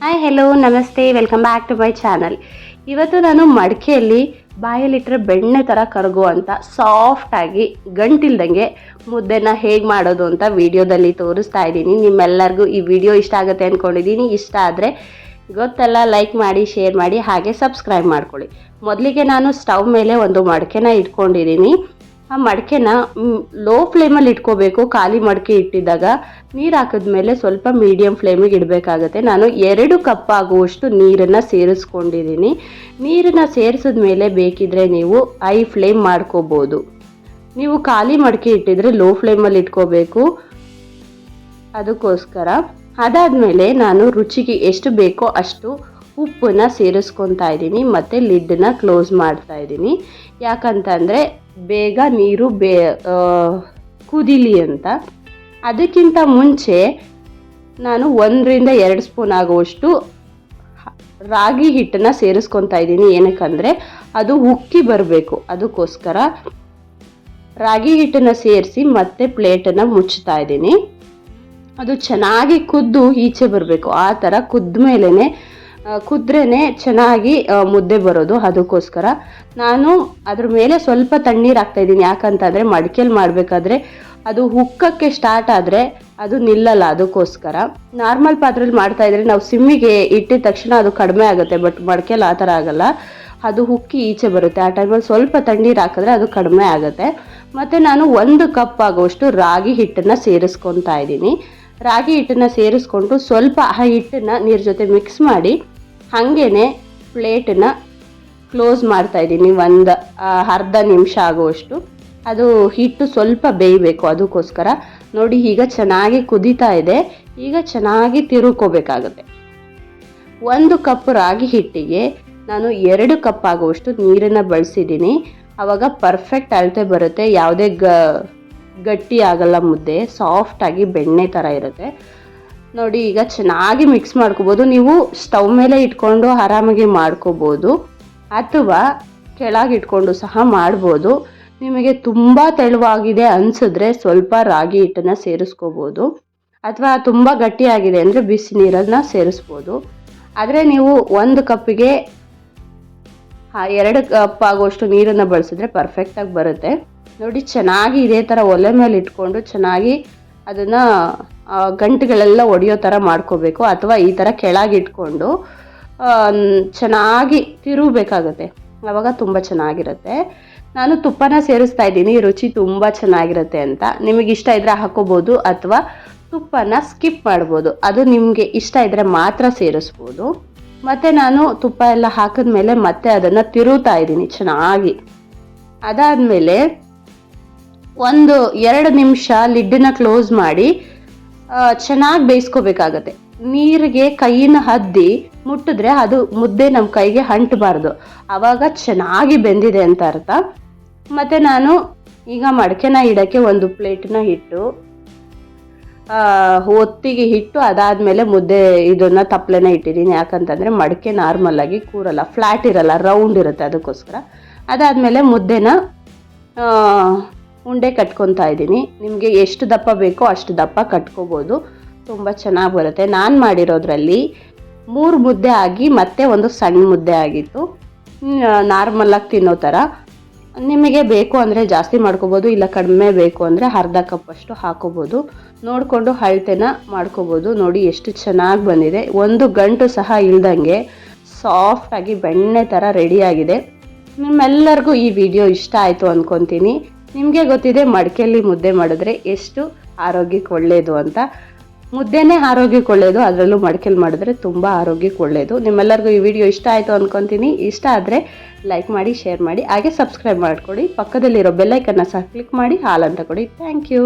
Hi hello ನಮಸ್ತೆ, welcome back to my channel. ಇವತ್ತು ನಾನು ಮಡಿಕೆಯಲ್ಲಿ ಬಾಯಲ್ಲಿಟ್ಟರೆ ಬೆಣ್ಣೆ ಥರ ಕರಗುವಂಥ ಸಾಫ್ಟಾಗಿ ಗಂಟಿಲ್ದಂಗೆ ಮುದ್ದೆನ ಹೇಗೆ ಮಾಡೋದು ಅಂತ ವಿಡಿಯೋದಲ್ಲಿ ತೋರಿಸ್ತಾ ಇದ್ದೀನಿ. ನಿಮ್ಮೆಲ್ಲರಿಗೂ ಈ ವಿಡಿಯೋ ಇಷ್ಟ ಆಗುತ್ತೆ ಅಂದ್ಕೊಂಡಿದ್ದೀನಿ. ಇಷ್ಟ ಆದರೆ ಗೊತ್ತಲ್ಲ, ಲೈಕ್ ಮಾಡಿ, ಶೇರ್ ಮಾಡಿ, ಹಾಗೆ ಸಬ್ಸ್ಕ್ರೈಬ್ ಮಾಡ್ಕೊಳ್ಳಿ. ಮೊದಲಿಗೆ ನಾನು ಸ್ಟವ್ ಮೇಲೆ ಒಂದು ಮಡಿಕೆನ ಇಟ್ಕೊಂಡಿದ್ದೀನಿ. ಆ ಮಡಿಕೆನ ಲೋ ಫ್ಲೇಮಲ್ಲಿ ಇಟ್ಕೋಬೇಕು. ಖಾಲಿ ಮಡಿಕೆ ಇಟ್ಟಿದ್ದಾಗ ನೀರು ಹಾಕಿದ್ಮೇಲೆ ಸ್ವಲ್ಪ ಮೀಡಿಯಮ್ ಫ್ಲೇಮಿಗೆ ಇಡಬೇಕಾಗತ್ತೆ. ನಾನು 2 ಕಪ್ ಆಗುವಷ್ಟು ನೀರನ್ನು ಸೇರಿಸ್ಕೊಂಡಿದ್ದೀನಿ. ನೀರನ್ನು ಸೇರಿಸಿದ ಮೇಲೆ ಬೇಕಿದ್ರೆ ನೀವು ಹೈ ಫ್ಲೇಮ್ ಮಾಡ್ಕೋಬೋದು. ನೀವು ಖಾಲಿ ಮಡಿಕೆ ಇಟ್ಟಿದ್ರೆ ಲೋ ಫ್ಲೇಮಲ್ಲಿ ಇಟ್ಕೋಬೇಕು. ಅದಕ್ಕೋಸ್ಕರ ಅದಾದಮೇಲೆ ನಾನು ರುಚಿಗೆ ಎಷ್ಟು ಬೇಕೋ ಅಷ್ಟು ಉಪ್ಪನ್ನ ಸೇರಿಸ್ಕೊತಾ ಇದ್ದೀನಿ ಮತ್ತು ಲಿಡ್ಡನ್ನ ಕ್ಲೋಸ್ ಮಾಡ್ತಾ ಇದ್ದೀನಿ. ಯಾಕಂತಂದರೆ ಬೇಗ ನೀರು ಕುದೀಲಿ ಅಂತ. ಅದಕ್ಕಿಂತ ಮುಂಚೆ ನಾನು 1ರಿಂದ 2 ಸ್ಪೂನ್ ಆಗುವಷ್ಟು ರಾಗಿ ಹಿಟ್ಟನ್ನು ಸೇರಿಸ್ಕೊತಾ ಇದ್ದೀನಿ. ಏನಕ್ಕಂದರೆ ಅದು ಉಕ್ಕಿ ಬರಬೇಕು. ಅದಕ್ಕೋಸ್ಕರ ರಾಗಿ ಹಿಟ್ಟನ್ನು ಸೇರಿಸಿ ಮತ್ತೆ ಪ್ಲೇಟನ್ನು ಮುಚ್ತಾ ಇದ್ದೀನಿ. ಅದು ಚೆನ್ನಾಗಿ ಕುದ್ದು ಈಚೆ ಬರಬೇಕು. ಆ ಥರ ಕುದ್ದ ಮೇಲೇ ಕುದ್ರೇ ಚೆನ್ನಾಗಿ ಮುದ್ದೆ ಬರೋದು. ಅದಕ್ಕೋಸ್ಕರ ನಾನು ಅದ್ರ ಮೇಲೆ ಸ್ವಲ್ಪ ತಣ್ಣೀರು ಹಾಕ್ತಾಯಿದ್ದೀನಿ. ಯಾಕಂತಂದರೆ ಮಡಿಕೆಯಲ್ಲಿ ಮಾಡಬೇಕಾದ್ರೆ ಅದು ಹುಕ್ಕಕ್ಕೆ ಸ್ಟಾರ್ಟ್ ಆದರೆ ಅದು ನಿಲ್ಲಲ್ಲ. ಅದಕ್ಕೋಸ್ಕರ ನಾರ್ಮಲ್ ಪಾತ್ರೆಯಲ್ಲಿ ಮಾಡ್ತಾಯಿದ್ರೆ ನಾವು ಸಿಮ್ಮಿಗೆ ಇಟ್ಟಿದ ತಕ್ಷಣ ಅದು ಕಡಿಮೆ ಆಗುತ್ತೆ. ಬಟ್ ಮಡಿಕೆಯಲ್ಲಿ ಆ ಥರ ಆಗಲ್ಲ, ಅದು ಹುಕ್ಕಿ ಈಚೆ ಬರುತ್ತೆ. ಆ ಟೈಮಲ್ಲಿ ಸ್ವಲ್ಪ ತಣ್ಣೀರು ಹಾಕಿದ್ರೆ ಅದು ಕಡಿಮೆ ಆಗುತ್ತೆ. ಮತ್ತು ನಾನು 1 ಕಪ್ ಆಗುವಷ್ಟು ರಾಗಿ ಹಿಟ್ಟನ್ನು ಸೇರಿಸ್ಕೊತಾ ಇದ್ದೀನಿ. ರಾಗಿ ಹಿಟ್ಟನ್ನು ಸೇರಿಸ್ಕೊಂಡು ಸ್ವಲ್ಪ ಆ ಹಿಟ್ಟನ್ನು ನೀರು ಜೊತೆ ಮಿಕ್ಸ್ ಮಾಡಿ ಹಾಗೇ ಪ್ಲೇಟನ್ನು ಕ್ಲೋಸ್ ಮಾಡ್ತಾಯಿದ್ದೀನಿ. ಒಂದು ಅರ್ಧ ನಿಮಿಷ ಆಗುವಷ್ಟು ಅದು ಹಿಟ್ಟು ಸ್ವಲ್ಪ ಬೇಯಬೇಕು. ಅದಕ್ಕೋಸ್ಕರ ನೋಡಿ, ಈಗ ಚೆನ್ನಾಗಿ ಕುದೀತಾ ಇದೆ. ಈಗ ಚೆನ್ನಾಗಿ ತಿರುಕೋಬೇಕಾಗುತ್ತೆ. 1 ಕಪ್ ರಾಗಿ ಹಿಟ್ಟಿಗೆ ನಾನು 2 ಕಪ್ ಆಗುವಷ್ಟು ನೀರನ್ನು ಬಳಸಿದ್ದೀನಿ. ಆವಾಗ ಪರ್ಫೆಕ್ಟ್ ಅಳತೆ ಬರುತ್ತೆ. ಯಾವುದೇ ಗಟ್ಟಿ ಆಗಲ್ಲ, ಮುದ್ದೆ ಸಾಫ್ಟಾಗಿ ಬೆಣ್ಣೆ ಥರ ಇರುತ್ತೆ. ನೋಡಿ, ಈಗ ಚೆನ್ನಾಗಿ ಮಿಕ್ಸ್ ಮಾಡ್ಕೋಬೋದು. ನೀವು ಸ್ಟವ್ ಮೇಲೆ ಇಟ್ಕೊಂಡು ಆರಾಮಾಗಿ ಮಾಡ್ಕೋಬೋದು ಅಥವಾ ಕೆಳಗೆ ಇಟ್ಕೊಂಡು ಸಹ ಮಾಡ್ಬೋದು. ನಿಮಗೆ ತುಂಬ ತೆಳುವಾಗಿದೆ ಅನಿಸಿದ್ರೆ ಸ್ವಲ್ಪ ರಾಗಿ ಹಿಟ್ಟನ್ನು ಸೇರಿಸ್ಕೋಬೋದು, ಅಥವಾ ತುಂಬ ಗಟ್ಟಿಯಾಗಿದೆ ಅಂದರೆ ಬಿಸಿ ನೀರನ್ನು ಸೇರಿಸ್ಬೋದು. ಆದರೆ ನೀವು 1 ಕಪ್ಪಿಗೆ 2 ಕಪ್ ಆಗುವಷ್ಟು ನೀರನ್ನು ಬಳಸಿದ್ರೆ ಪರ್ಫೆಕ್ಟಾಗಿ ಬರುತ್ತೆ. ನೋಡಿ, ಚೆನ್ನಾಗಿ ಇದೇ ಥರ ಒಲೆ ಮೇಲೆ ಇಟ್ಕೊಂಡು ಚೆನ್ನಾಗಿ ಅದನ್ನು ಗಂಟುಗಳೆಲ್ಲ ಒಡೆಯೋ ಥರ ಮಾಡ್ಕೋಬೇಕು. ಅಥವಾ ಈ ಥರ ಕೆಳಗೆ ಇಟ್ಕೊಂಡು ಚೆನ್ನಾಗಿ ತಿರುಗಬೇಕಾಗತ್ತೆ. ಆವಾಗ ತುಂಬ ಚೆನ್ನಾಗಿರುತ್ತೆ. ನಾನು ತುಪ್ಪನ ಸೇರಿಸ್ತಾ ಇದ್ದೀನಿ, ರುಚಿ ತುಂಬ ಚೆನ್ನಾಗಿರುತ್ತೆ ಅಂತ. ನಿಮಗೆ ಇಷ್ಟ ಇದ್ದರೆ ಹಾಕೋಬೋದು ಅಥವಾ ತುಪ್ಪನ ಸ್ಕಿಪ್ ಮಾಡ್ಬೋದು. ಅದು ನಿಮಗೆ ಇಷ್ಟ ಇದ್ದರೆ ಮಾತ್ರ ಸೇರಿಸ್ಬೋದು. ಮತ್ತು ನಾನು ತುಪ್ಪ ಎಲ್ಲ ಹಾಕಿದ್ಮೇಲೆ ಮತ್ತೆ ಅದನ್ನು ತಿರುಗ್ತಾ ಇದ್ದೀನಿ ಚೆನ್ನಾಗಿ. ಅದಾದಮೇಲೆ 1-2 ನಿಮಿಷ ಲಿಡ್ಡನ್ನ ಕ್ಲೋಸ್ ಮಾಡಿ ಚೆನ್ನಾಗಿ ಬೇಯಿಸ್ಕೋಬೇಕಾಗತ್ತೆ. ನೀರಿಗೆ ಕೈನ ಹದ್ದಿ ಮುಟ್ಟಿದ್ರೆ ಅದು ಮುದ್ದೆ ನಮ್ಮ ಕೈಗೆ ಅಂಟಬಾರ್ದು. ಆವಾಗ ಚೆನ್ನಾಗಿ ಬೆಂದಿದೆ ಅಂತ ಅರ್ಥ. ಮತ್ತು ನಾನು ಈಗ ಮಡಿಕೆನ ಇಡೋಕ್ಕೆ ಒಂದು ಪ್ಲೇಟನ್ನ ಇಟ್ಟು ಒತ್ತಿಗೆ ಇಟ್ಟು ಅದಾದಮೇಲೆ ಮುದ್ದೆ ಇದನ್ನು ತಪ್ಪಲೆನ ಇಟ್ಟಿದ್ದೀನಿ. ಯಾಕಂತಂದರೆ ಮಡಿಕೆ ನಾರ್ಮಲಾಗಿ ಕೂರಲ್ಲ, ಫ್ಲ್ಯಾಟ್ ಇರಲ್ಲ, ರೌಂಡ್ ಇರುತ್ತೆ. ಅದಕ್ಕೋಸ್ಕರ ಅದಾದಮೇಲೆ ಮುದ್ದೆನ ಉಂಡೆ ಕಟ್ಕೊತಾ ಇದ್ದೀನಿ. ನಿಮಗೆ ಎಷ್ಟು ದಪ್ಪ ಬೇಕೋ ಅಷ್ಟು ದಪ್ಪ ಕಟ್ಕೋಬೋದು, ತುಂಬ ಚೆನ್ನಾಗಿ ಬರುತ್ತೆ. ನಾನು ಮಾಡಿರೋದ್ರಲ್ಲಿ 3 ಮುದ್ದೆ ಆಗಿ ಮತ್ತೆ ಒಂದು ಸಣ್ಣ ಮುದ್ದೆ ಆಗಿತ್ತು, ನಾರ್ಮಲಾಗಿ ತಿನ್ನೋ ಥರ. ನಿಮಗೆ ಬೇಕು ಅಂದರೆ ಜಾಸ್ತಿ ಮಾಡ್ಕೋಬೋದು, ಇಲ್ಲ ಕಡಿಮೆ ಬೇಕು ಅಂದರೆ ಅರ್ಧ ಕಪ್ ಅಷ್ಟು ಹಾಕೋಬೋದು. ನೋಡಿಕೊಂಡು ಅಳತೆನ ಮಾಡ್ಕೋಬೋದು. ನೋಡಿ ಎಷ್ಟು ಚೆನ್ನಾಗಿ ಬಂದಿದೆ. ಒಂದು ಗಂಟು ಸಹ ಇಲ್ದಂಗೆ ಸಾಫ್ಟಾಗಿ ಬೆಣ್ಣೆ ಥರ ರೆಡಿಯಾಗಿದೆ. ನಿಮ್ಮೆಲ್ಲರಿಗೂ ಈ ವಿಡಿಯೋ ಇಷ್ಟ ಆಯಿತು ಅಂದ್ಕೊತೀನಿ. ನಿಮಗೆ ಗೊತ್ತಿದೆ ಮಡಿಕೆಯಲ್ಲಿ ಮುದ್ದೆ ಮಾಡಿದ್ರೆ ಎಷ್ಟು ಆರೋಗ್ಯಕ್ಕೆ ಒಳ್ಳೆಯದು ಅಂತ. ಮುದ್ದೆನೇ ಆರೋಗ್ಯಕ್ಕೆ ಒಳ್ಳೆಯದು, ಅದರಲ್ಲೂ ಮಡಿಕೆಯಲ್ಲಿ ಮಾಡಿದ್ರೆ ತುಂಬ ಆರೋಗ್ಯಕ್ಕೆ ಒಳ್ಳೆಯದು. ನಿಮ್ಮೆಲ್ಲರಿಗೂ ಈ ವಿಡಿಯೋ ಇಷ್ಟ ಆಯಿತು ಅಂದ್ಕೊತೀನಿ. ಇಷ್ಟ ಆದರೆ ಲೈಕ್ ಮಾಡಿ, ಶೇರ್ ಮಾಡಿ, ಹಾಗೆ ಸಬ್ಸ್ಕ್ರೈಬ್ ಮಾಡಿಕೊಡಿ. ಪಕ್ಕದಲ್ಲಿರೋ ಬೆಲ್ಲೈಕನ್ನ ಸಹ ಕ್ಲಿಕ್ ಮಾಡಿ ಹಾಲ್ ಅಂತ ಕೊಡಿ. Thank you.